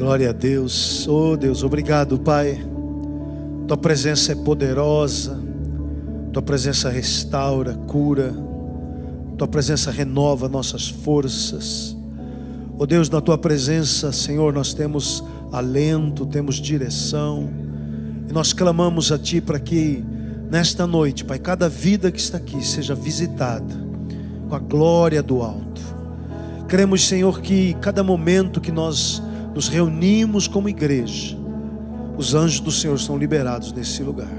Glória a Deus. Oh Deus, obrigado, Pai. Tua presença é poderosa. Tua presença restaura, cura. Tua presença renova nossas forças. Oh Deus, na Tua presença, Senhor, nós temos alento, temos direção. E nós clamamos a Ti para que nesta noite, Pai, cada vida que está aqui seja visitada com a glória do alto. Queremos, Senhor, que cada momento que nós nos reunimos como igreja, os anjos do Senhor são liberados nesse lugar.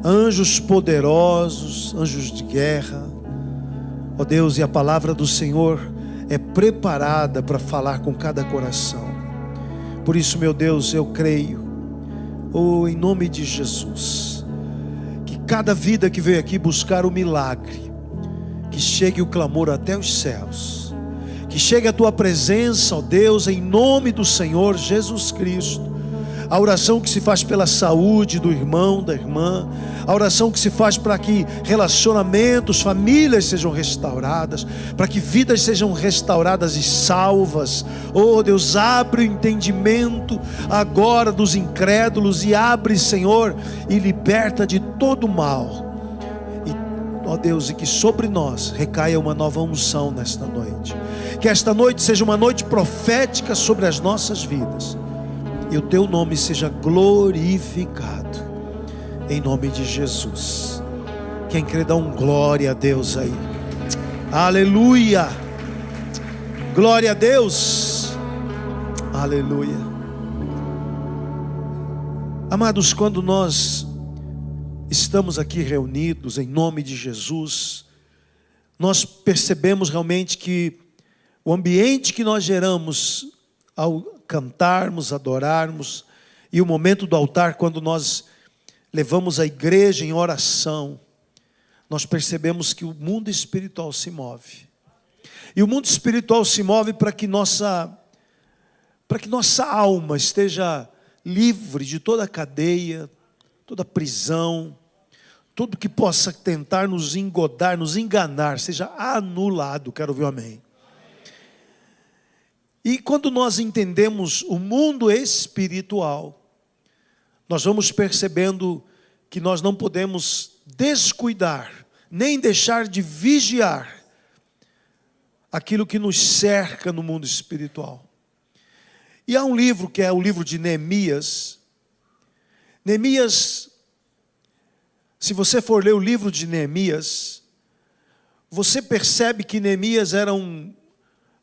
Anjos poderosos, anjos de guerra. Ó Deus, e a palavra do Senhor é preparada para falar com cada coração. Por isso, meu Deus, eu creio, em nome de Jesus, que cada vida que veio aqui buscar o milagre, que chegue o clamor até os céus, que chegue a Tua presença, ó Deus, em nome do Senhor Jesus Cristo. A oração que se faz pela saúde do irmão, da irmã, a oração que se faz para que relacionamentos, famílias sejam restauradas, para que vidas sejam restauradas e salvas. Oh Deus, abre o entendimento agora dos incrédulos e abre, Senhor, e liberta de todo mal. Ó Deus, e que sobre nós recaia uma nova unção nesta noite. Que esta noite seja uma noite profética sobre as nossas vidas. E o Teu nome seja glorificado. Em nome de Jesus. Quem crê, dá um glória a Deus aí. Aleluia. Glória a Deus. Aleluia. Amados, quando nós estamos aqui reunidos em nome de Jesus, nós percebemos realmente que o ambiente que nós geramos ao cantarmos, adorarmos, e o momento do altar, quando nós levamos a igreja em oração, nós percebemos que o mundo espiritual se move. E o mundo espiritual se move para que nossa alma esteja livre de toda cadeia, toda prisão, tudo que possa tentar nos engodar, nos enganar, seja anulado. Quero ouvir um amém. E quando nós entendemos o mundo espiritual, nós vamos percebendo que nós não podemos descuidar, nem deixar de vigiar aquilo que nos cerca no mundo espiritual. E há um livro que é o livro de Neemias. Neemias, se você for ler o livro de Neemias, você percebe que Neemias era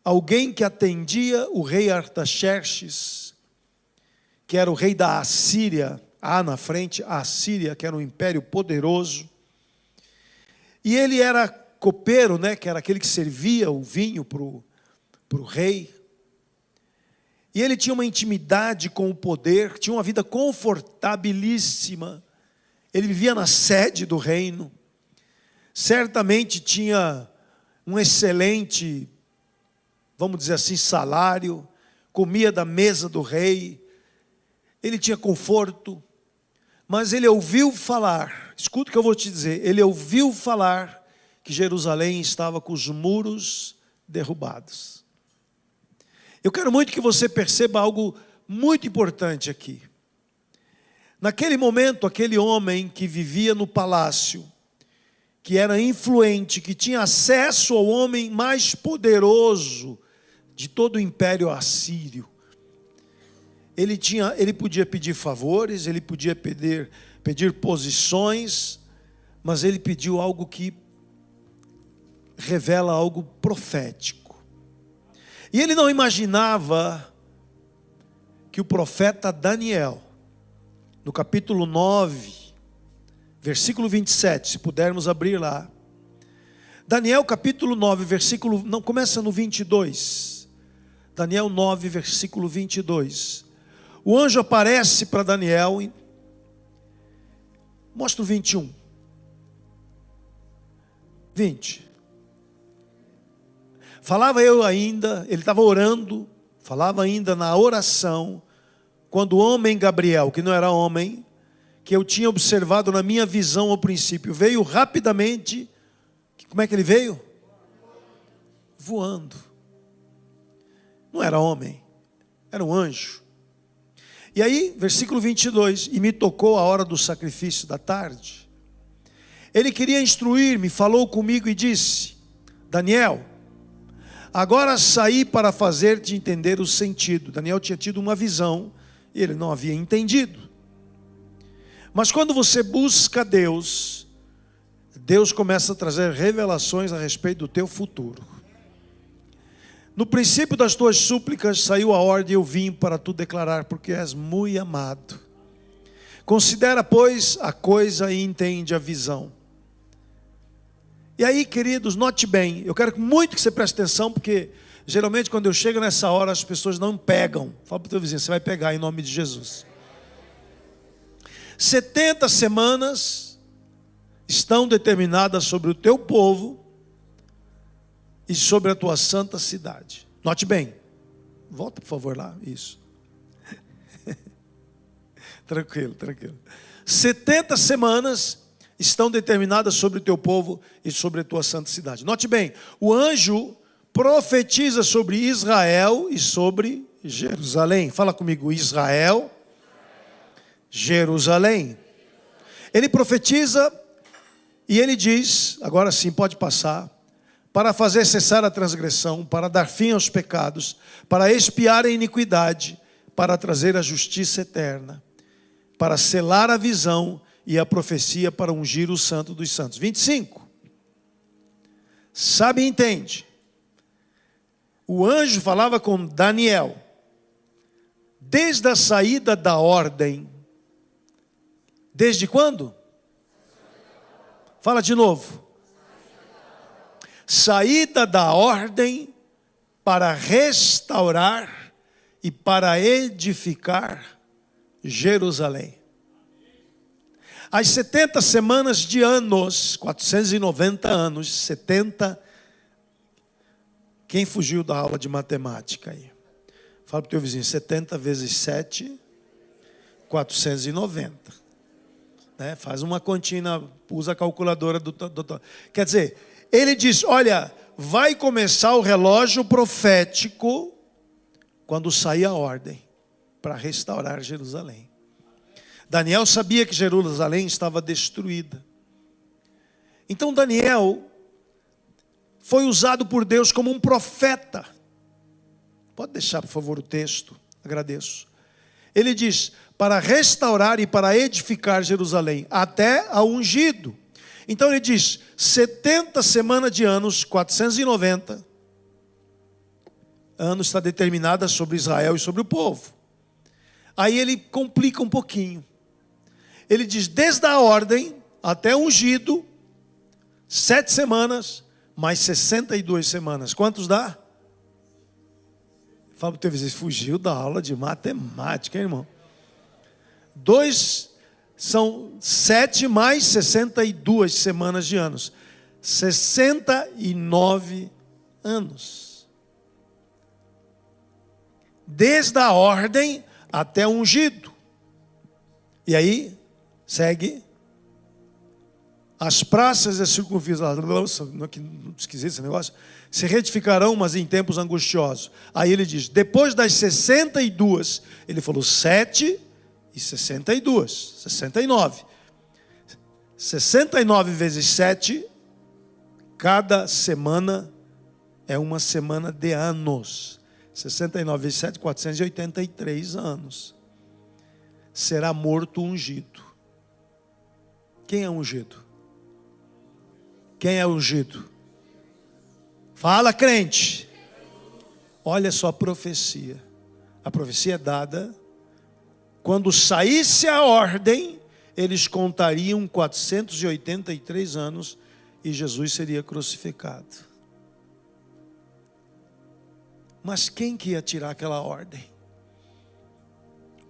alguém que atendia o rei Artaxerxes, que era o rei da Assíria, na frente, a Assíria, que era um império poderoso. E ele era copeiro, que era aquele que servia o vinho para o rei. E ele tinha uma intimidade com o poder, tinha uma vida confortabilíssima. Ele vivia na sede do reino. Certamente tinha um excelente, vamos dizer assim, salário. Comia da mesa do rei. Ele tinha conforto. Mas ele ouviu falar, escuta o que eu vou te dizer. Ele ouviu falar que Jerusalém estava com os muros derrubados. Eu quero muito que você perceba algo muito importante aqui. Naquele momento, aquele homem que vivia no palácio, que era influente, que tinha acesso ao homem mais poderoso de todo o império assírio, ele podia pedir favores, ele podia pedir posições, mas ele pediu algo que revela algo profético. E ele não imaginava que o profeta Daniel, no capítulo 9, versículo 27, se pudermos abrir lá. Daniel capítulo 9, versículo, não, começa no 22. Daniel 9, versículo 22. O anjo aparece para Daniel, mostra o 21. 20. Falava eu ainda, ele estava orando, falava ainda na oração, quando o homem Gabriel, que não era homem, que eu tinha observado na minha visão ao princípio, veio rapidamente. Como é que ele veio? Voando. Não era homem, era um anjo. E aí, versículo 22, e me tocou a hora do sacrifício da tarde. Ele queria instruir-me, falou comigo e disse: Daniel, agora saí para fazer-te entender o sentido. Daniel tinha tido uma visão e ele não havia entendido. Mas quando você busca Deus, Deus começa a trazer revelações a respeito do teu futuro. No princípio das tuas súplicas saiu a ordem, eu vim para tu declarar, porque és muito amado. Considera, pois, a coisa e entende a visão. E aí, queridos, note bem, eu quero muito que você preste atenção, porque geralmente quando eu chego nessa hora as pessoas não pegam. Fala para o teu vizinho, você vai pegar em nome de Jesus. 70 semanas estão determinadas sobre o teu povo e sobre a tua santa cidade. Note bem, volta por favor lá, isso. Tranquilo, tranquilo. 70 semanas estão determinadas sobre o teu povo e sobre a tua santa cidade. Note bem, o anjo profetiza sobre Israel e sobre Jerusalém. Fala comigo, Israel, Jerusalém. Ele profetiza e ele diz, agora sim pode passar, para fazer cessar a transgressão, para dar fim aos pecados, para expiar a iniquidade, para trazer a justiça eterna, para selar a visão e a profecia, para ungir o santo dos santos. 25. Sabe e entende. O anjo falava com Daniel, desde a saída da ordem. Desde quando? Fala de novo. Saída da ordem para restaurar e para edificar Jerusalém. As 70 semanas de anos, 490 anos, 70. Quem fugiu da aula de matemática aí? Fala para o teu vizinho, 70 vezes 7, 490. Né? Faz uma continha, usa a calculadora do. Quer dizer, ele diz, olha, vai começar o relógio profético quando sair a ordem para restaurar Jerusalém. Daniel sabia que Jerusalém estava destruída. Então Daniel foi usado por Deus como um profeta. Pode deixar, por favor, o texto, agradeço. Ele diz, para restaurar e para edificar Jerusalém, até ao ungido. Então ele diz, 70 semanas de anos, 490 anos está determinada sobre Israel e sobre o povo. Aí ele complica um pouquinho. Ele diz, desde a ordem até ungido, 7 semanas, mais 62 semanas. Quantos dá? Fala para o teu vizinho, fugiu da aula de matemática, hein, irmão? 2 são 7 mais 62 semanas de anos. 69 anos. Desde a ordem até ungido. E aí, segue. As praças da circunvisação, que esquisito esse negócio, se retificarão, mas em tempos angustiosos. Aí ele diz, depois das 62, ele falou 7 e 62, 69. 69 vezes 7, cada semana é uma semana de anos. 69 vezes 7, 483 anos. Será morto ungido. Quem é ungido? Quem é ungido? Fala, crente. Olha só a profecia. A profecia é dada. Quando saísse a ordem, eles contariam 483 anos e Jesus seria crucificado. Mas quem que ia tirar aquela ordem?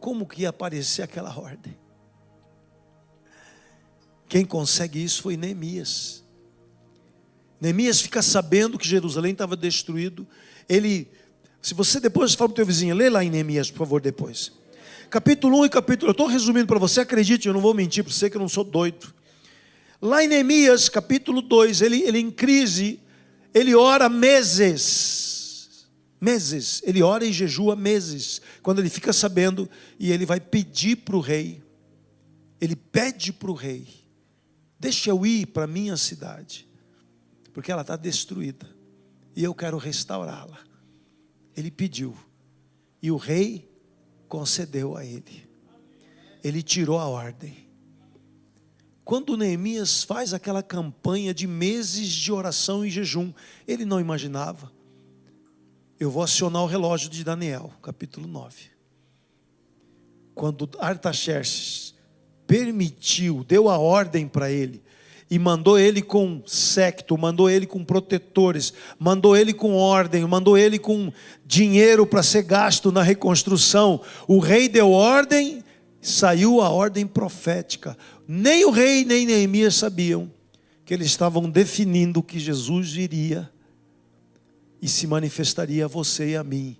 Como que ia aparecer aquela ordem? Quem consegue isso foi Neemias. Neemias fica sabendo que Jerusalém estava destruído. Ele, se você depois fala para o teu vizinho, lê lá em Neemias, por favor, depois. Capítulo 1 e capítulo... Eu estou resumindo para você, acredite, eu não vou mentir para você que eu não sou doido. Lá em Neemias, capítulo 2, ele em crise, ele ora meses. Meses, ele ora e jejua meses. Quando ele fica sabendo, e ele vai pedir para o rei, ele pede para o rei: deixa eu ir para a minha cidade, porque ela está destruída, e eu quero restaurá-la. Ele pediu, e o rei concedeu a ele. Ele tirou a ordem. Quando Neemias faz aquela campanha de meses de oração e jejum, ele não imaginava. Eu vou acionar o relógio de Daniel, capítulo 9. Quando Artaxerxes permitiu, deu a ordem para ele, e mandou ele com séquito, mandou ele com protetores, mandou ele com ordem, mandou ele com dinheiro para ser gasto na reconstrução. O rei deu ordem, saiu a ordem profética. Nem o rei nem Neemias sabiam que eles estavam definindo que Jesus viria e se manifestaria a você e a mim.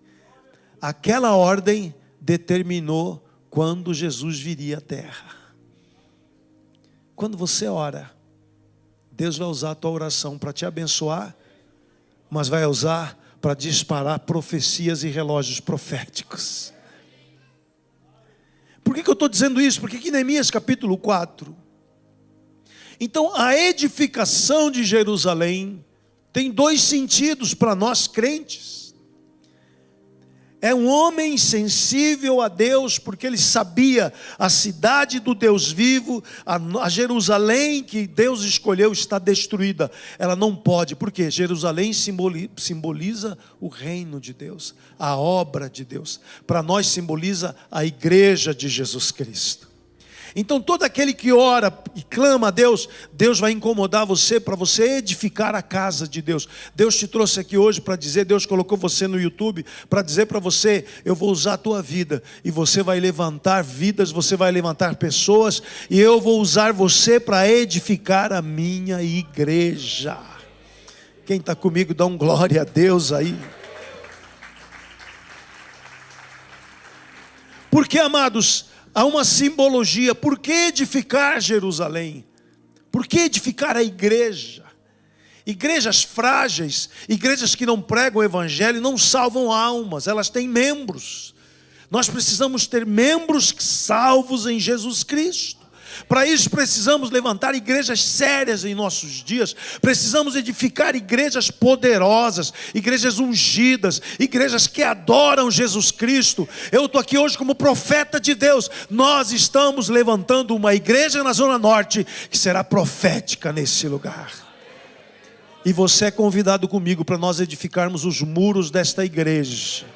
Aquela ordem determinou quando Jesus viria à terra. Quando você ora, Deus vai usar a tua oração para te abençoar, mas vai usar para disparar profecias e relógios proféticos. Por que eu estou dizendo isso? Porque aqui em Neemias capítulo 4, então a edificação de Jerusalém tem dois sentidos para nós crentes. É um homem sensível a Deus, porque ele sabia a cidade do Deus vivo, a Jerusalém que Deus escolheu está destruída. Ela não pode, porque Jerusalém simboliza o reino de Deus, a obra de Deus. Para nós simboliza a igreja de Jesus Cristo. Então todo aquele que ora e clama a Deus, Deus vai incomodar você para você edificar a casa de Deus. Deus te trouxe aqui hoje para dizer, Deus colocou você no YouTube para dizer para você: eu vou usar a tua vida, e você vai levantar vidas, você vai levantar pessoas, e eu vou usar você para edificar a minha igreja. Quem está comigo, dá um glória a Deus aí. Porque, amados, há uma simbologia. Por que edificar Jerusalém? Por que edificar a igreja? Igrejas frágeis, igrejas que não pregam o evangelho, não salvam almas, elas têm membros. Nós precisamos ter membros salvos em Jesus Cristo. Para isso precisamos levantar igrejas sérias em nossos dias. Precisamos edificar igrejas poderosas, igrejas ungidas, igrejas que adoram Jesus Cristo. Eu estou aqui hoje como profeta de Deus. Nós estamos levantando uma igreja na Zona Norte que será profética nesse lugar. E você é convidado comigo para nós edificarmos os muros desta igreja.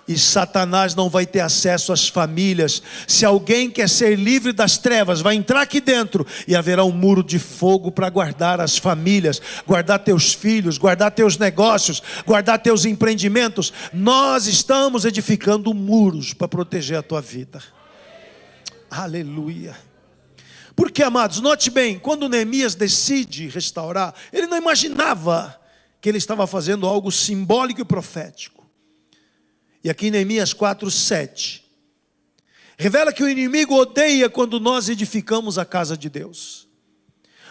E Satanás não vai ter acesso às famílias. Se alguém quer ser livre das trevas, vai entrar aqui dentro, e haverá um muro de fogo para guardar as famílias, guardar teus filhos, guardar teus negócios, guardar teus empreendimentos. Nós estamos edificando muros para proteger a tua vida. Aleluia. Porque, amados, note bem, quando Neemias decide restaurar, ele não imaginava que ele estava fazendo algo simbólico e profético. E aqui em Neemias 4:7, revela que o inimigo odeia quando nós edificamos a casa de Deus.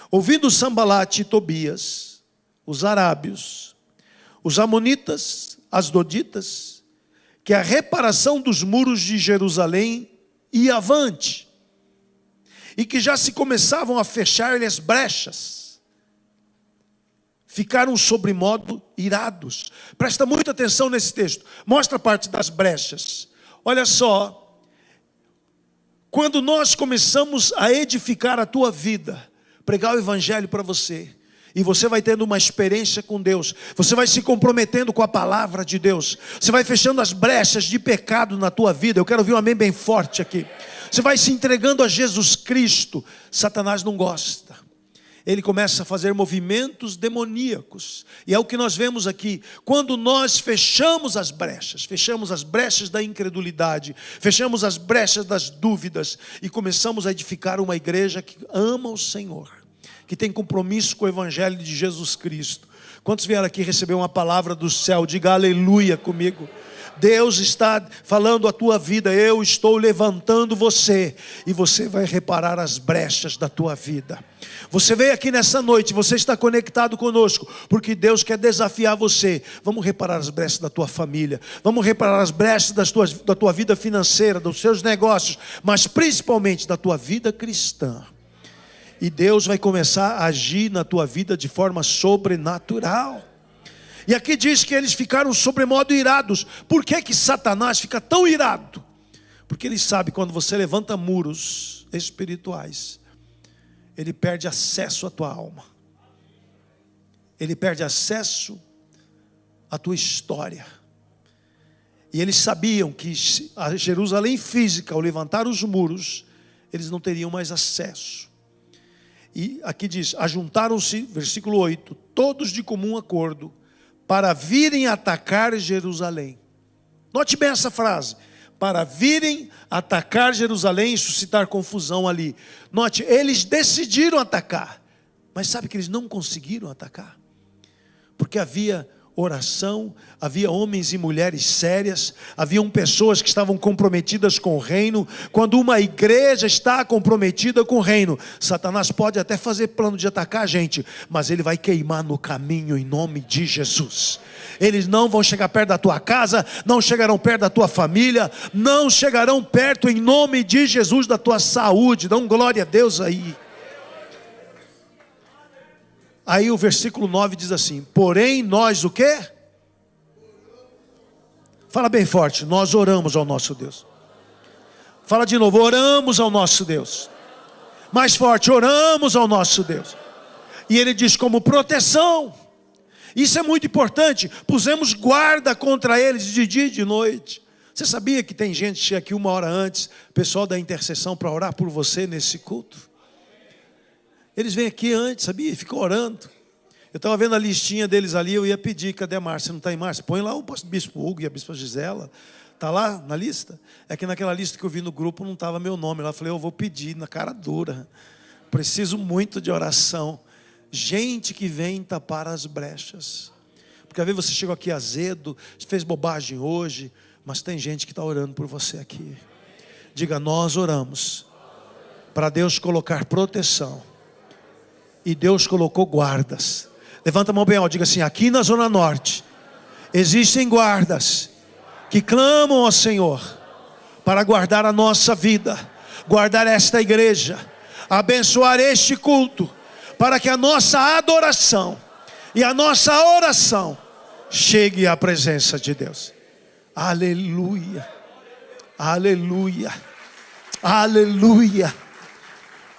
Ouvindo Sambalate e Tobias, os arábios, os amonitas, as doditas, que a reparação dos muros de Jerusalém ia avante, e que já se começavam a fechar-lhe as brechas, ficaram sobremodo irados. Presta muita atenção nesse texto. Mostra a parte das brechas. Olha só. Quando nós começamos a edificar a tua vida, pregar o evangelho para você, e você vai tendo uma experiência com Deus, você vai se comprometendo com a palavra de Deus, você vai fechando as brechas de pecado na tua vida. Eu quero ouvir um amém bem forte aqui. Você vai se entregando a Jesus Cristo. Satanás não gosta. Ele começa a fazer movimentos demoníacos. E é o que nós vemos aqui. Quando nós fechamos as brechas da incredulidade, fechamos as brechas das dúvidas, e começamos a edificar uma igreja que ama o Senhor, que tem compromisso com o evangelho de Jesus Cristo. Quantos vieram aqui receber uma palavra do céu? Diga aleluia comigo. Deus está falando a tua vida: eu estou levantando você, e você vai reparar as brechas da tua vida. Você veio aqui nessa noite, você está conectado conosco, porque Deus quer desafiar você. Vamos reparar as brechas da tua família, vamos reparar as brechas da tua vida financeira, dos seus negócios, mas principalmente da tua vida cristã. E Deus vai começar a agir na tua vida de forma sobrenatural. E aqui diz que eles ficaram sobremodo irados. Por que Satanás fica tão irado? Porque ele sabe que quando você levanta muros espirituais, ele perde acesso à tua alma. Ele perde acesso à tua história. E eles sabiam que a Jerusalém física, ao levantar os muros, eles não teriam mais acesso. E aqui diz: ajuntaram-se, versículo 8, todos de comum acordo, para virem atacar Jerusalém. Note bem essa frase: para virem atacar Jerusalém e suscitar confusão ali. Note, eles decidiram atacar, mas sabe que eles não conseguiram atacar? Porque havia oração, havia homens e mulheres sérias, haviam pessoas que estavam comprometidas com o reino. Quando uma igreja está comprometida com o reino, Satanás pode até fazer plano de atacar a gente, mas ele vai queimar no caminho em nome de Jesus. Eles não vão chegar perto da tua casa, não chegarão perto da tua família, não chegarão perto em nome de Jesus da tua saúde. Dá um glória a Deus aí. Aí o versículo 9 diz assim: porém nós o quê? Fala bem forte: nós oramos ao nosso Deus. Fala de novo: oramos ao nosso Deus. Mais forte: oramos ao nosso Deus. E ele diz como proteção. Isso é muito importante. Pusemos guarda contra eles de dia e de noite. Você sabia que tem gente que chega aqui 1 hora antes, pessoal da intercessão, para orar por você nesse culto? Eles vêm aqui antes, sabia? E ficam orando. Eu estava vendo a listinha deles ali, eu ia pedir: cadê a Márcia? Não está em Márcia? Põe lá o bispo Hugo e a bispa Gisela. Está lá na lista? É que naquela lista que eu vi no grupo não estava meu nome. Lá eu falei: eu vou pedir na cara dura. Preciso muito de oração. Gente que vem tapar as brechas. Porque às vezes você chegou aqui azedo, fez bobagem hoje, mas tem gente que está orando por você aqui. Diga: nós oramos para Deus colocar proteção. E Deus colocou guardas. Levanta a mão bem alto, diga assim: aqui na Zona Norte existem guardas que clamam ao Senhor para guardar a nossa vida, guardar esta igreja, abençoar este culto, para que a nossa adoração e a nossa oração chegue à presença de Deus. Aleluia, aleluia, aleluia.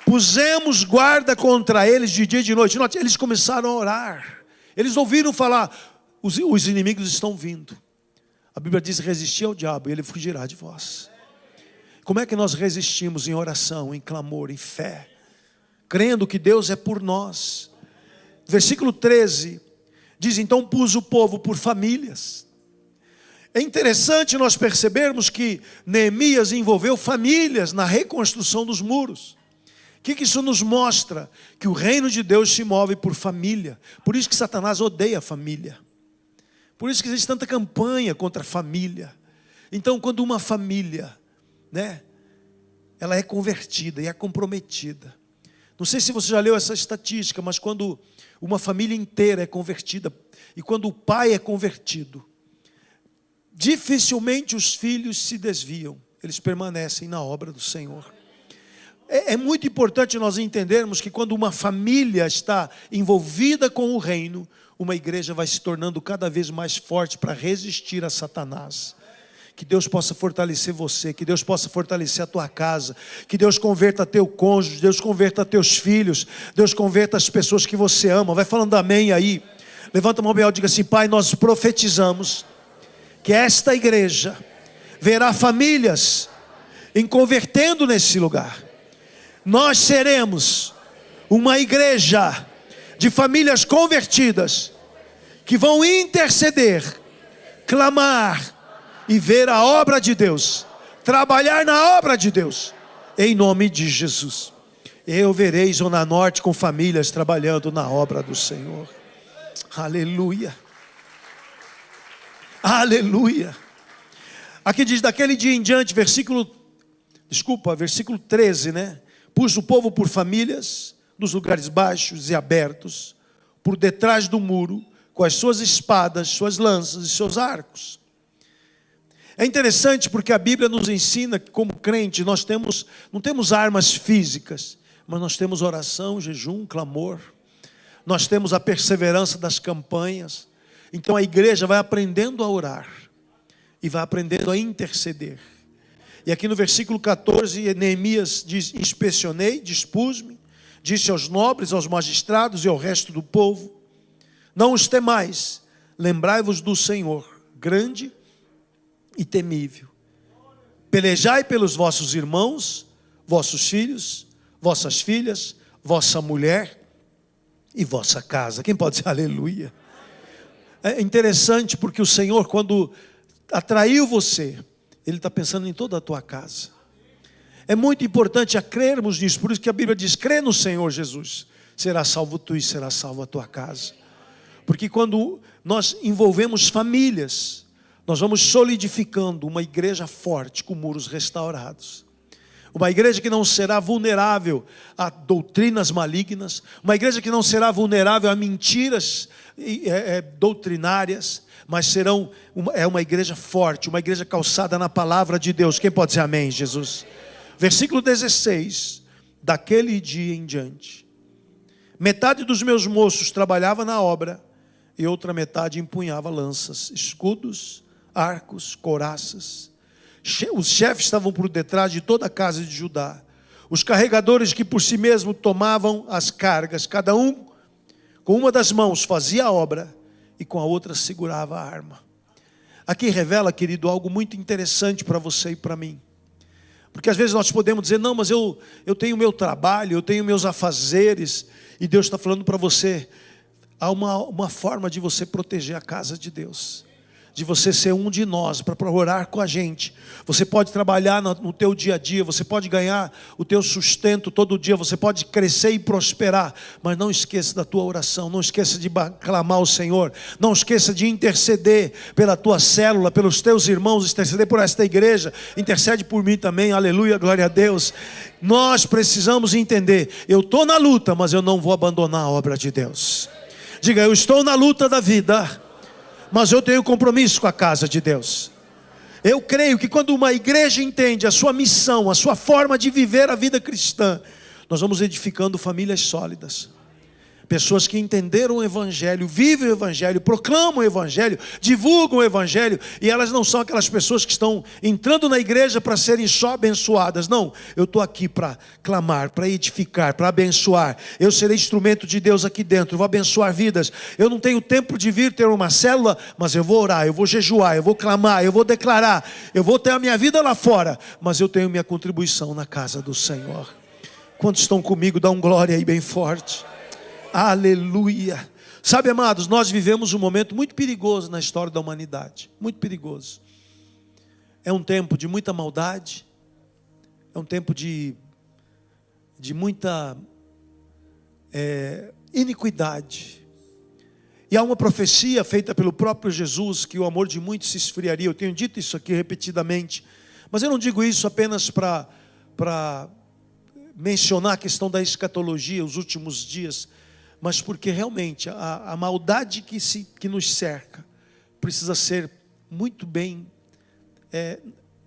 Pusemos guarda contra eles de dia e de noite. Note, eles começaram a orar. Eles ouviram falar: os inimigos estão vindo. A Bíblia diz: resistir ao diabo e ele fugirá de vós. Como é que nós resistimos? Em oração, em clamor, em fé, crendo que Deus é por nós. Versículo 13 diz: então pus o povo por famílias. É interessante nós percebermos que Neemias envolveu famílias na reconstrução dos muros. O que isso nos mostra? Que o reino de Deus se move por família. Por isso que Satanás odeia a família. Por isso que existe tanta campanha contra a família. Então, quando uma família, ela é convertida e é comprometida. Não sei se você já leu essa estatística, mas quando uma família inteira é convertida, e quando o pai é convertido, dificilmente os filhos se desviam. Eles permanecem na obra do Senhor. É muito importante nós entendermos que quando uma família está envolvida com o reino, uma igreja vai se tornando cada vez mais forte para resistir a Satanás. Que Deus possa fortalecer você, que Deus possa fortalecer a tua casa, que Deus converta teu cônjuge, Deus converta teus filhos, Deus converta as pessoas que você ama. Vai falando amém aí. Levanta a mão bem alto e diga assim: Pai, nós profetizamos que esta igreja verá famílias convertendo nesse lugar. Nós seremos uma igreja de famílias convertidas, que vão interceder, clamar e ver a obra de Deus, trabalhar na obra de Deus, em nome de Jesus. Eu verei Zona Norte com famílias trabalhando na obra do Senhor. Aleluia, aleluia. Aqui diz, daquele dia em diante, versículo 13, né? Pus o povo por famílias, nos lugares baixos e abertos, por detrás do muro, com as suas espadas, suas lanças e seus arcos. É interessante porque a Bíblia nos ensina que, como crente, nós não temos armas físicas, mas nós temos oração, jejum, clamor. Nós temos a perseverança das campanhas. Então a igreja vai aprendendo a orar e vai aprendendo a interceder. E aqui no versículo 14, Neemias diz, inspecionei, dispus-me, disse aos nobres, aos magistrados e ao resto do povo, não os temais, lembrai-vos do Senhor, grande e temível. Pelejai pelos vossos irmãos, vossos filhos, vossas filhas, vossa mulher e vossa casa. Quem pode dizer aleluia? É interessante porque o Senhor, quando atraiu você, Ele está pensando em toda a tua casa. É muito importante a crermos nisso. Por isso que a Bíblia diz, crê no Senhor Jesus, será salvo tu e será salvo a tua casa. Porque quando nós envolvemos famílias, nós vamos solidificando uma igreja forte, com muros restaurados. Uma igreja que não será vulnerável a doutrinas malignas. Uma igreja que não será vulnerável a mentiras doutrinárias. Mas é uma igreja forte, uma igreja calçada na palavra de Deus. Quem pode dizer amém, Jesus? Versículo 16. Daquele dia em diante, metade dos meus moços trabalhava na obra, e outra metade empunhava lanças, escudos, arcos, couraças. Os chefes estavam por detrás de toda a casa de Judá. Os carregadores que por si mesmos tomavam as cargas, cada um com uma das mãos fazia a obra e com a outra segurava a arma. Aqui revela, querido, algo muito interessante para você e para mim. Porque às vezes nós podemos dizer, não, mas eu tenho meu trabalho, eu tenho meus afazeres, e Deus está falando para você, há uma forma de você proteger a casa de Deus, de você ser um de nós, para orar com a gente. Você pode trabalhar no teu dia a dia, você pode ganhar o teu sustento todo dia, você pode crescer e prosperar, mas não esqueça da tua oração, não esqueça de clamar ao Senhor, não esqueça de interceder pela tua célula, pelos teus irmãos, interceder por esta igreja, intercede por mim também, aleluia, glória a Deus. Nós precisamos entender, eu estou na luta, mas eu não vou abandonar a obra de Deus. Diga, eu estou na luta da vida, mas eu tenho compromisso com a casa de Deus. Eu creio que quando uma igreja entende a sua missão, a sua forma de viver a vida cristã, nós vamos edificando famílias sólidas. Pessoas que entenderam o Evangelho, vivem o Evangelho, proclamam o Evangelho, divulgam o Evangelho. E elas não são aquelas pessoas que estão entrando na igreja para serem só abençoadas. Não, eu estou aqui para clamar, para edificar, para abençoar. Eu serei instrumento de Deus aqui dentro, eu vou abençoar vidas. Eu não tenho tempo de vir ter uma célula, mas eu vou orar, eu vou jejuar, eu vou clamar, eu vou declarar. Eu vou ter a minha vida lá fora, mas eu tenho minha contribuição na casa do Senhor. Quantos estão comigo? Dá um glória aí bem forte. Aleluia. Sabe, amados, nós vivemos um momento muito perigoso na história da humanidade. Muito perigoso. É um tempo de muita maldade. É um tempo de muita iniquidade. E há uma profecia feita pelo próprio Jesus que o amor de muitos se esfriaria. Eu tenho dito isso aqui repetidamente. Mas eu não digo isso apenas para mencionar a questão da escatologia, os últimos dias, mas porque realmente a maldade que nos cerca precisa ser muito bem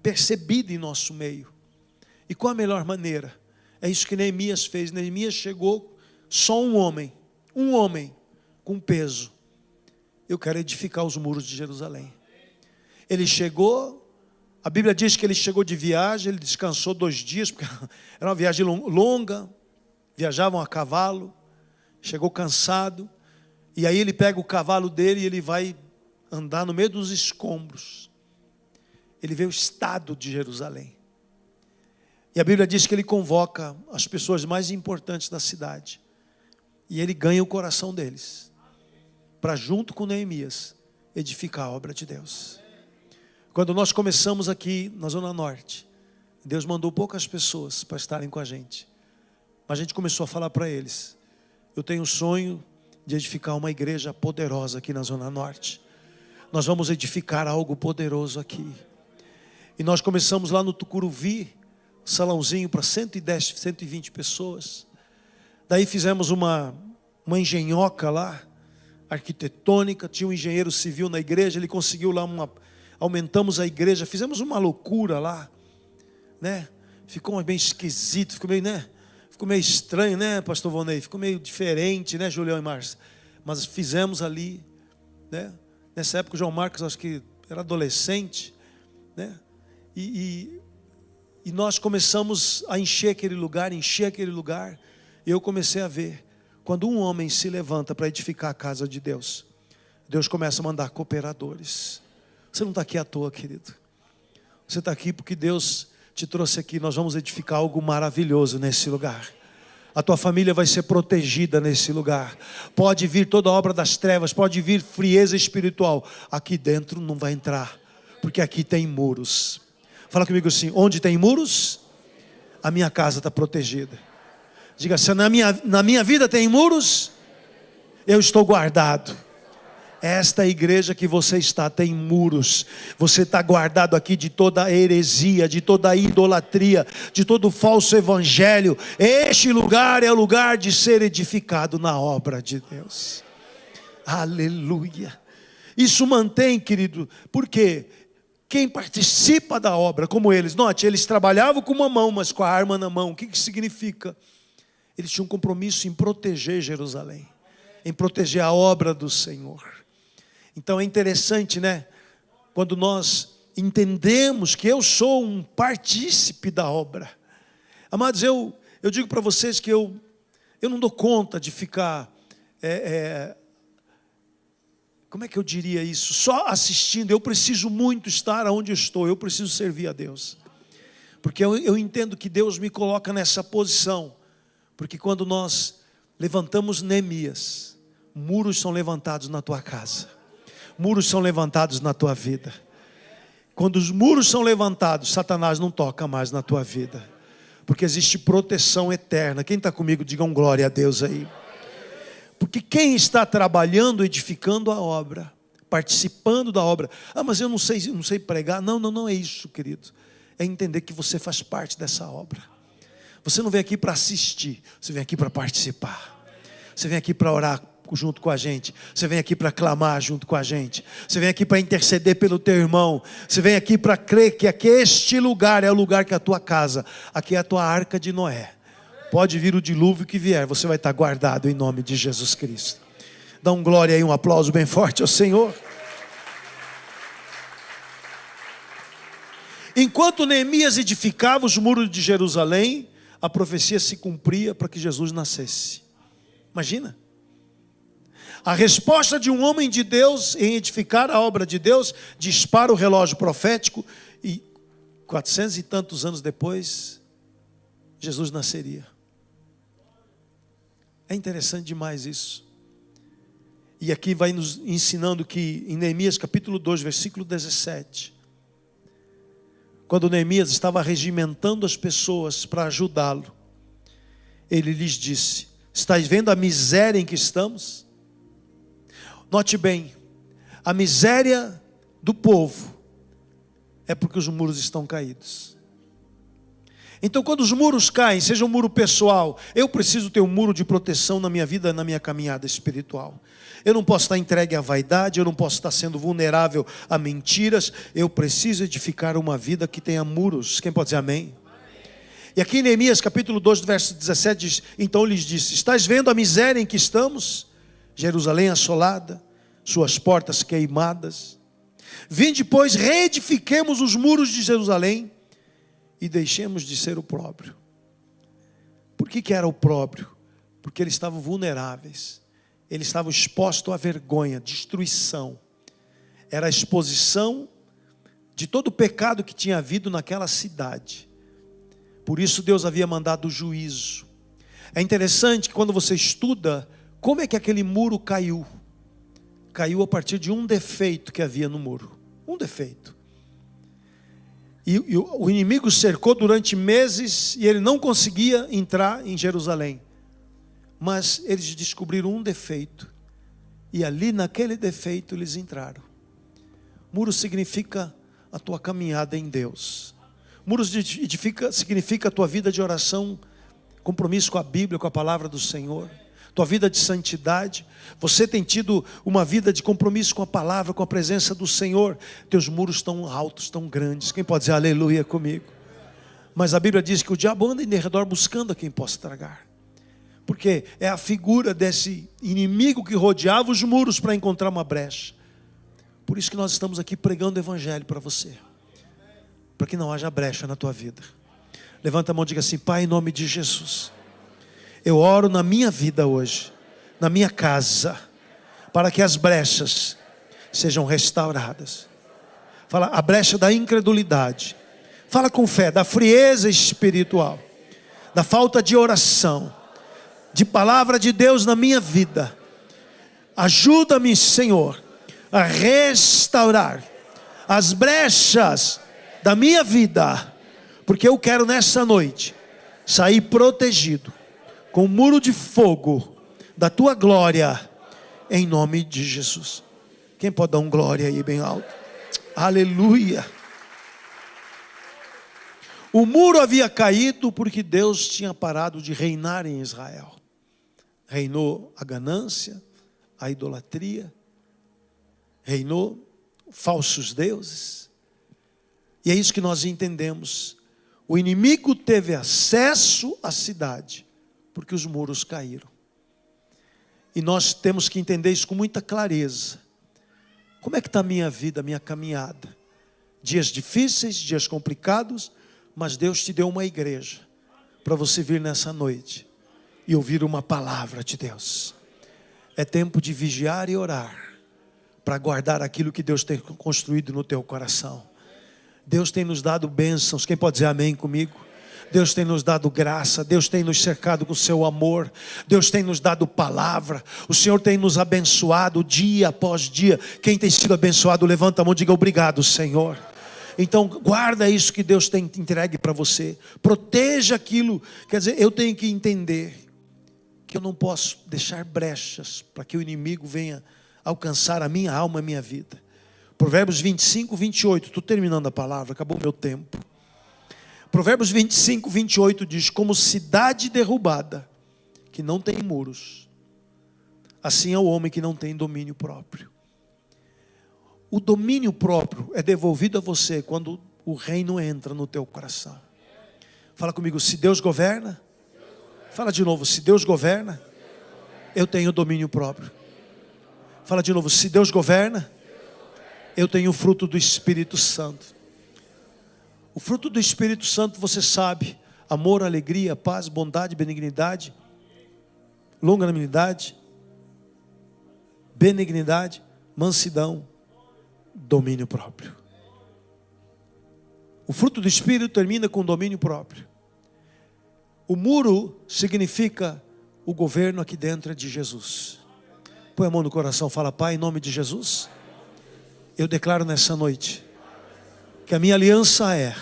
percebida em nosso meio. E qual a melhor maneira? É isso que Neemias fez. Neemias chegou, só um homem com peso. Eu quero edificar os muros de Jerusalém. Ele chegou, a Bíblia diz que ele chegou de viagem, ele descansou 2 dias, porque era uma viagem longa, viajavam a cavalo. Chegou cansado, e aí ele pega o cavalo dele e ele vai andar no meio dos escombros. Ele vê o estado de Jerusalém. E a Bíblia diz que ele convoca as pessoas mais importantes da cidade. E ele ganha o coração deles, para junto com Neemias, edificar a obra de Deus. Quando nós começamos aqui na Zona Norte, Deus mandou poucas pessoas para estarem com a gente. Mas a gente começou a falar para eles, eu tenho o sonho de edificar uma igreja poderosa aqui na Zona Norte. Nós vamos edificar algo poderoso aqui. E nós começamos lá no Tucuruvi, salãozinho para 110, 120 pessoas. Daí fizemos uma engenhoca lá, arquitetônica, tinha um engenheiro civil na igreja, ele conseguiu lá aumentamos a igreja, fizemos uma loucura lá, né? Ficou meio esquisito, ficou meio estranho, né, pastor Vonei? Ficou meio diferente, né, Julião e Márcia? Mas fizemos ali, né? Nessa época o João Marcos, acho que era adolescente, né? E nós começamos a encher aquele lugar, e eu comecei a ver, quando um homem se levanta para edificar a casa de Deus, Deus começa a mandar cooperadores. Você não está aqui à toa, querido. Você está aqui porque Deus te trouxe aqui. Nós vamos edificar algo maravilhoso nesse lugar. A tua família vai ser protegida nesse lugar. Pode vir toda a obra das trevas, pode vir frieza espiritual. Aqui dentro não vai entrar, porque aqui tem muros. Fala comigo assim: onde tem muros, a minha casa está protegida. Diga assim: na minha vida tem muros, eu estou guardado. Esta igreja que você está tem muros. Você está guardado aqui de toda heresia, de toda idolatria, de todo falso evangelho. Este lugar é o lugar de ser edificado na obra de Deus. Aleluia. Isso mantém, querido, porque quem participa da obra, como eles, note, eles trabalhavam com uma mão, mas com a arma na mão. O que significa? Eles tinham um compromisso em proteger Jerusalém, em proteger a obra do Senhor. Então é interessante, né? Quando nós entendemos que eu sou um partícipe da obra. Amados, eu digo para vocês que eu não dou conta de ficar, como é que eu diria isso? Só assistindo. Eu preciso muito estar onde eu estou, eu preciso servir a Deus. Porque eu entendo que Deus me coloca nessa posição. Porque quando nós levantamos Neemias, muros são levantados na tua casa. Muros são levantados na tua vida. Quando os muros são levantados, Satanás não toca mais na tua vida, porque existe proteção eterna. Quem está comigo, diga um glória a Deus aí. Porque quem está trabalhando, edificando a obra, participando da obra, mas eu não sei pregar. Não é isso, querido. É entender que você faz parte dessa obra. Você não vem aqui para assistir, você vem aqui para participar. Você vem aqui para orar junto com a gente. Você vem aqui para clamar junto com a gente. Você vem aqui para interceder pelo teu irmão. Você vem aqui para crer que aqui este lugar é o lugar que é a tua casa. Aqui é a tua arca de Noé. Pode vir o dilúvio que vier, você vai estar guardado em nome de Jesus Cristo. Dá um glória aí, um aplauso bem forte ao Senhor. Enquanto Neemias edificava os muros de Jerusalém, a profecia se cumpria para que Jesus nascesse. Imagina. A resposta de um homem de Deus em edificar a obra de Deus dispara o relógio profético e 400 e tantos anos depois, Jesus nasceria. É interessante demais isso. E aqui vai nos ensinando que em Neemias capítulo 2, versículo 17, quando Neemias estava regimentando as pessoas para ajudá-lo, ele lhes disse: estáis vendo a miséria em que estamos? Note bem, a miséria do povo é porque os muros estão caídos. Então quando os muros caem, seja um muro pessoal, eu preciso ter um muro de proteção na minha vida, na minha caminhada espiritual. Eu não posso estar entregue à vaidade, eu não posso estar sendo vulnerável a mentiras. Eu preciso edificar uma vida que tenha muros. Quem pode dizer amém? E aqui em Neemias capítulo 2, verso 17 diz: então lhes disse: estáis vendo a miséria em que estamos? Jerusalém assolada, suas portas queimadas. Vinde, pois, reedifiquemos os muros de Jerusalém e deixemos de ser opróbrio. Por que era opróbrio? Porque eles estavam vulneráveis. Eles estavam expostos à vergonha, destruição. Era a exposição de todo o pecado que tinha havido naquela cidade. Por isso Deus havia mandado o juízo. É interessante que quando você estuda como é que aquele muro caiu. Caiu a partir de um defeito que havia no muro. Um defeito. E o inimigo cercou durante meses e ele não conseguia entrar em Jerusalém. Mas eles descobriram um defeito. E ali naquele defeito eles entraram. Muro significa a tua caminhada em Deus. Muros significa a tua vida de oração, compromisso com a Bíblia, com a palavra do Senhor, tua vida de santidade. Você tem tido uma vida de compromisso com a palavra, com a presença do Senhor. Teus muros tão altos, tão grandes. Quem pode dizer aleluia comigo? Mas a Bíblia diz que o diabo anda em redor buscando a quem possa tragar, porque é a figura desse inimigo que rodeava os muros para encontrar uma brecha. Por isso que nós estamos aqui pregando o Evangelho para você, para que não haja brecha na tua vida. Levanta a mão e diga assim: Pai, em nome de Jesus, eu oro na minha vida hoje, na minha casa, para que as brechas sejam restauradas. Fala, a brecha da incredulidade. Fala com fé, da frieza espiritual, da falta de oração, de palavra de Deus na minha vida. Ajuda-me, Senhor, a restaurar as brechas da minha vida, porque eu quero nessa noite sair protegido com o muro de fogo da tua glória, em nome de Jesus. Quem pode dar um glória aí bem alto? Aleluia. O muro havia caído porque Deus tinha parado de reinar em Israel. Reinou a ganância, a idolatria, reinou falsos deuses. E é isso que nós entendemos. O inimigo teve acesso à cidade porque os muros caíram. E nós temos que entender isso com muita clareza. Como é que está a minha vida, a minha caminhada? Dias difíceis, dias complicados, mas Deus te deu uma igreja para você vir nessa noite e ouvir uma palavra de Deus. É tempo de vigiar e orar para guardar aquilo que Deus tem construído no teu coração. Deus tem nos dado bênçãos. Quem pode dizer amém comigo? Deus tem nos dado graça, Deus tem nos cercado com o seu amor, Deus tem nos dado palavra, o Senhor tem nos abençoado dia após dia. Quem tem sido abençoado, levanta a mão e diga obrigado, Senhor. Então guarda isso que Deus tem entregue para você, proteja aquilo. Quer dizer, eu tenho que entender que eu não posso deixar brechas para que o inimigo venha alcançar a minha alma, a minha vida. Provérbios 25, 28, estou terminando a palavra, acabou o meu tempo. Provérbios 25, 28 diz: como cidade derrubada, que não tem muros, assim é o homem que não tem domínio próprio. O domínio próprio é devolvido a você quando o reino entra no teu coração. Fala comigo: se Deus governa. Fala de novo: se Deus governa, eu tenho domínio próprio. Fala de novo: se Deus governa, eu tenho o fruto do Espírito Santo. O fruto do Espírito Santo, você sabe: amor, alegria, paz, bondade, benignidade, longanimidade, benignidade, mansidão, domínio próprio. O fruto do Espírito termina com domínio próprio. O muro significa o governo aqui dentro é de Jesus. Põe a mão no coração, fala: Pai, em nome de Jesus, eu declaro nessa noite que a minha aliança é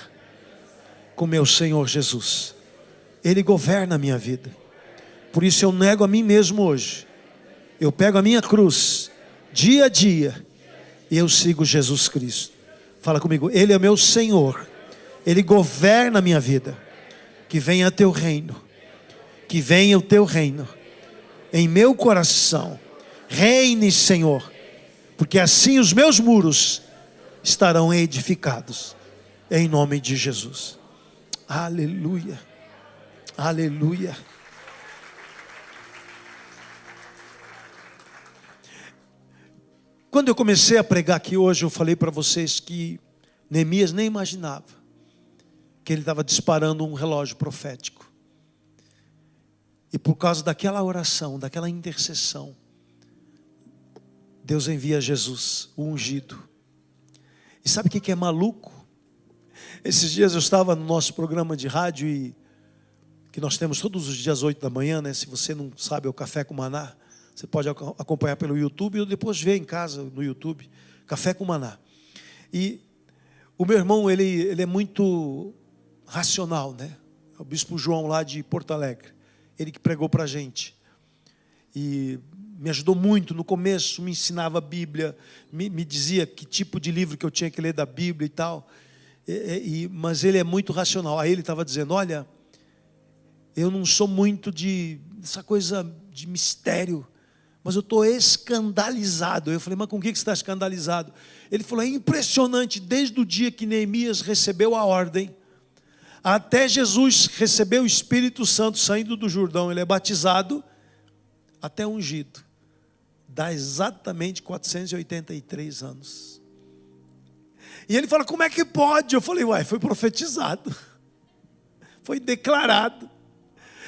com meu Senhor Jesus. Ele governa a minha vida. Por isso eu nego a mim mesmo hoje. Eu pego a minha cruz dia a dia e eu sigo Jesus Cristo. Fala comigo: Ele é meu Senhor, Ele governa a minha vida. Que venha teu reino, que venha o teu reino em meu coração. Reine, Senhor, porque assim os meus muros estarão edificados, em nome de Jesus. Aleluia, aleluia. Quando eu comecei a pregar aqui hoje, eu falei para vocês que Neemias nem imaginava que ele estava disparando um relógio profético. E por causa daquela oração, daquela intercessão, Deus envia Jesus, o ungido. E sabe o que é maluco? Esses dias eu estava no nosso programa de rádio, e que nós temos todos os dias 8 da manhã, né? Se você não sabe, é o Café com Maná. Você pode acompanhar pelo YouTube ou depois ver em casa no YouTube, Café com Maná. E o meu irmão, ele é muito racional, né? O bispo João lá de Porto Alegre, ele que pregou para a gente. E me ajudou muito no começo, me ensinava a Bíblia, me dizia que tipo de livro que eu tinha que ler da Bíblia e tal. Mas ele é muito racional. Aí ele estava dizendo, olha, eu não sou muito dessa coisa de mistério, mas eu estou escandalizado. Eu falei, mas com o que você está escandalizado? Ele falou, é impressionante, desde o dia que Neemias recebeu a ordem, até Jesus receber o Espírito Santo saindo do Jordão, ele é batizado, até ungido, dá exatamente 483 anos. E ele fala, como é que pode? Eu falei, uai, foi profetizado, foi declarado.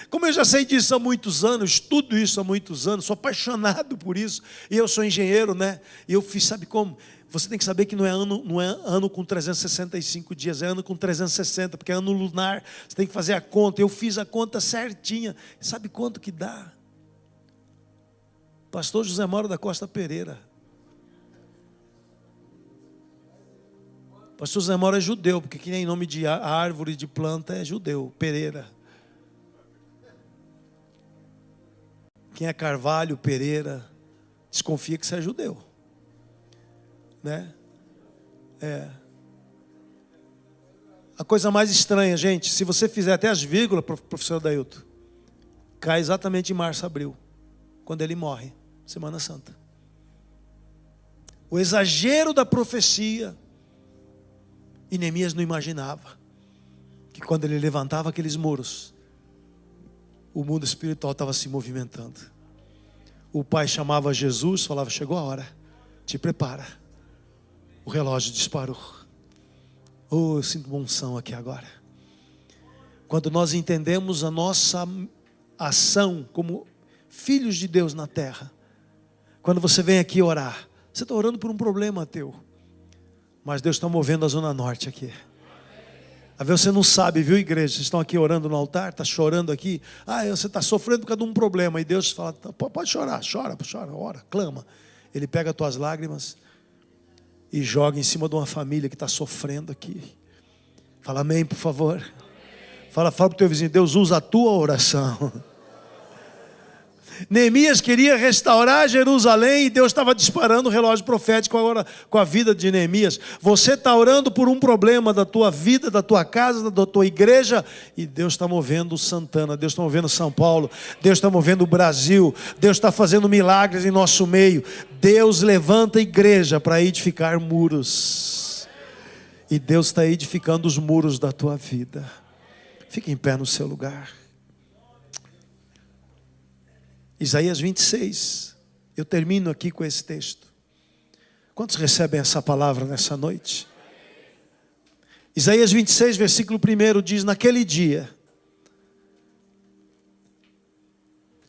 Como eu já sei disso há muitos anos, estudo isso há muitos anos, sou apaixonado por isso, e eu sou engenheiro, né? E eu fiz, sabe como? Você tem que saber que não é ano com 365 dias, é ano com 360, porque é ano lunar, você tem que fazer a conta. Eu fiz a conta certinha. Sabe quanto que dá? Pastor José Mauro da Costa Pereira. Pastor José Mauro é judeu, porque quem tem nome de árvore, de planta é judeu, Pereira. Quem é Carvalho, Pereira, desconfia que você é judeu. Né? A coisa mais estranha, gente, se você fizer até as vírgulas, professor Dailton, cai exatamente em março, abril, quando ele morre, Semana Santa. O exagero da profecia. E Neemias não imaginava que quando ele levantava aqueles muros, o mundo espiritual estava se movimentando. O pai chamava Jesus, falava, chegou a hora, te prepara. O relógio disparou. Oh, eu sinto uma unção aqui agora. Quando nós entendemos a nossa ação como filhos de Deus na terra, quando você vem aqui orar, você está orando por um problema teu, mas Deus está movendo a zona norte aqui. Às vezes você não sabe, viu, igreja? Vocês estão aqui orando no altar, está chorando aqui. Você está sofrendo por causa de um problema. E Deus fala, pode chorar, chora, ora, clama. Ele pega as tuas lágrimas e joga em cima de uma família que está sofrendo aqui. Fala amém, por favor. Fala para o teu vizinho, Deus usa a tua oração. Neemias queria restaurar Jerusalém e Deus estava disparando o relógio profético agora com a vida de Neemias. Você está orando por um problema da tua vida, da tua casa, da tua igreja, e Deus está movendo Santana, Deus está movendo São Paulo, Deus está movendo o Brasil, Deus está fazendo milagres em nosso meio. Deus levanta a igreja para edificar muros, e Deus está edificando os muros da tua vida. Fique em pé no seu lugar. Isaías 26, eu termino aqui com esse texto. Quantos recebem essa palavra nessa noite? Isaías 26, versículo 1 diz, naquele dia,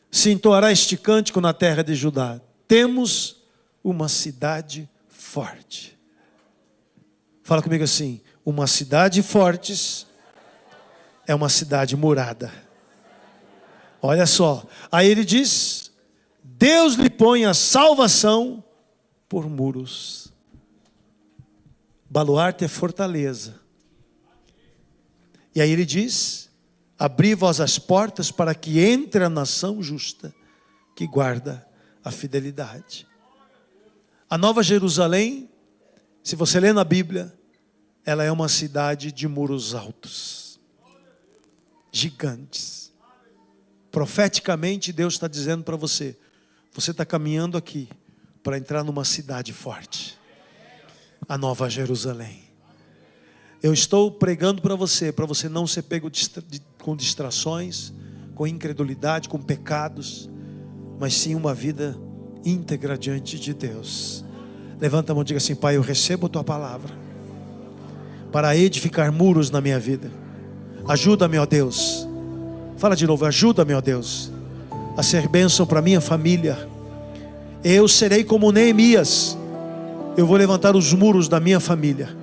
se entoará este cântico na terra de Judá, temos uma cidade forte. Fala comigo assim, uma cidade forte é uma cidade murada. Olha só, aí ele diz, Deus lhe põe a salvação por muros. Baluarte é fortaleza. E aí ele diz, abri vós as portas para que entre a nação justa, que guarda a fidelidade. A Nova Jerusalém, se você ler na Bíblia, ela é uma cidade de muros altos, gigantes. Profeticamente Deus está dizendo para você, você está caminhando aqui para entrar numa cidade forte, a Nova Jerusalém. Eu estou pregando para você não ser pego com distrações, com incredulidade, com pecados, mas sim uma vida íntegra diante de Deus. Levanta a mão e diga assim, Pai, eu recebo a tua palavra para edificar muros na minha vida. Ajuda-me, ó Deus. Fala de novo, ajuda-me, ó Deus, a ser bênção para minha família. Eu serei como Neemias. Eu vou levantar os muros da minha família.